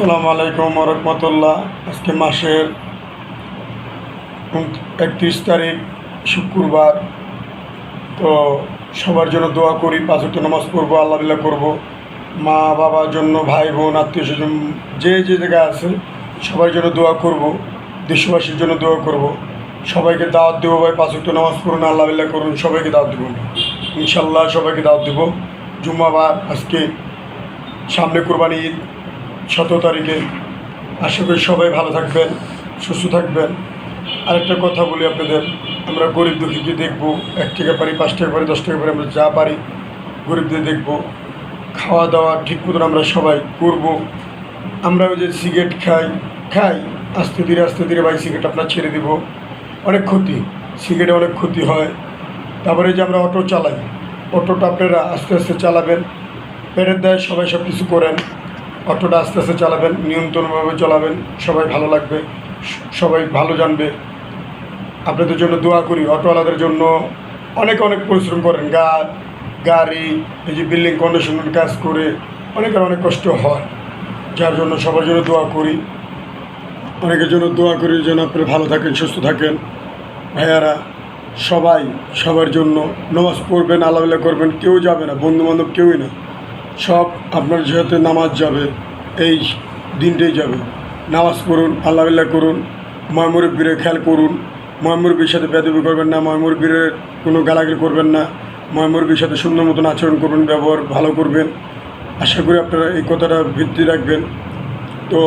আসসালামু আলাইকুম রহমতুল্লাহ। আজকে মাসের 31 তারিখ শুক্রবার। তো সবার জন্য দোয়া করি, 5 ওয়াক্ত নামাজ পড়বো, আল্লাহ বিল্লাহ করবো। মা বাবার জন্য, ভাই বোন, আত্মীয় স্বজন যে যে জায়গায় আছে সবার জন্য দোয়া করব, দেশবাসীর জন্য দোয়া করব। সবাইকে দাওয়াত দেবো, ভাই 5 ওয়াক্ত নামাজ পড়ুন, আল্লাহ বিল্লাহ করুন, সবাইকে দাওয়াত দেবো ইনশাল্লাহ। সবাইকে দাওয়াত দেবো। জুম্মাবার আজকে, সামনে কোরবানি ঈদ 17 তারিখে। আশা করি সবাই ভালো থাকবেন, সুস্থ থাকবেন। আরেকটা কথা বলি আপনাদের, আমরা গরিব দুঃখীকে দেখবো, 1 টাকা পারি, 5 টাকা পারি, 10 টাকা পারি, আমরা যা পারি গরিবদের দেখবো। খাওয়া দাওয়া ঠিক মতন আমরা সবাই করব। আমরা ওই যে সিগারেট খাই আস্তে ধীরে ভাই সিগারেট আপনার ছেড়ে দেব। অনেক ক্ষতি, সিগারেটে অনেক ক্ষতি হয়। তারপরে যে আমরা অটো চালাই, অটোটা আপনারা আস্তে আস্তে চালাবেন, পেটের দায় সবাই সব কিছু করেন। অটোটা আস্তে আস্তে চালাবেন, নিয়ন্ত্রণভাবে চালাবেন, সবাই ভালো লাগবে, সবাই ভালো জানবে। আপনাদের জন্য দোয়া করি। অটোওয়ালাদের জন্য অনেক পরিশ্রম করেন, গাড়ি এই যে বিল্ডিং কন্ডিশনের কাজ করে অনেকের অনেক কষ্ট হয়, যার জন্য সবার জন্য দোয়া করি। অনেকের জন্য দোয়া করি যেন আপনারা ভালো থাকেন, সুস্থ থাকেন। ভাইয়ারা সবাই সবার জন্য নামাজ পড়বেন, আল্লাহ করবেন। কেউ যাবে না, বন্ধুবান্ধব কেউই না, সব আপনার যেহেতু নামাজ যাবে, এই দিনটাই যাবে। নামাজ পড়ুন, আল্লাহ করুন, ময়মুরব্বীরে খেয়াল করুন। ময়মুরব্বীর সাথে বেদবি করবেন না, ময়মুরব্বীর কোনো গালাগালি করবেন না, ময়মুরব্বীর সাথে সুন্দর মতন আচরণ করবেন, ব্যবহার ভালো করবেন। আশা করি আপনারা এই কথাটা ভিত্তি রাখবেন। তো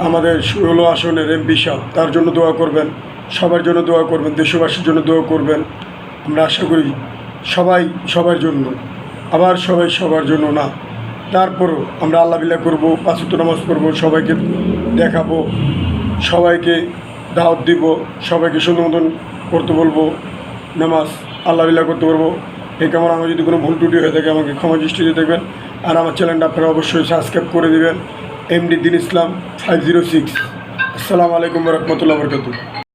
আমাদের 16 আসনের এমপি সাহেব, তার জন্য দোয়া করবেন, সবার জন্য দোয়া করবেন, দেশবাসীর জন্য দোয়া করবেন। আমরা আশা করি সবাই সবার জন্য, আবার সবাই সবার জন্য না, তারপরও আমরা আল্লাহ বিল্লাহ করবো, 5 ওয়াক্ত নামাজ পড়বো, সবাইকে দেখাবো, সবাইকে দাওয়াত দিব, সবাইকে সুন্দর মতন করতে বলবো, নামাজ আল্লাহ বিল্লাহ করতে পারবো। এই কেমন আমার যদি কোনো ভুল ত্রুটি হয়ে থাকে আমাকে ক্ষমা দৃষ্টিতে দেখবেন। আর আমার চ্যানেলটা আপনারা অবশ্যই সাবস্ক্রাইব করে দেবেন। এমডি দিন ইসলাম 506। আসসালামু আলাইকুম রহমতুল্লাহ বরকাতুহ।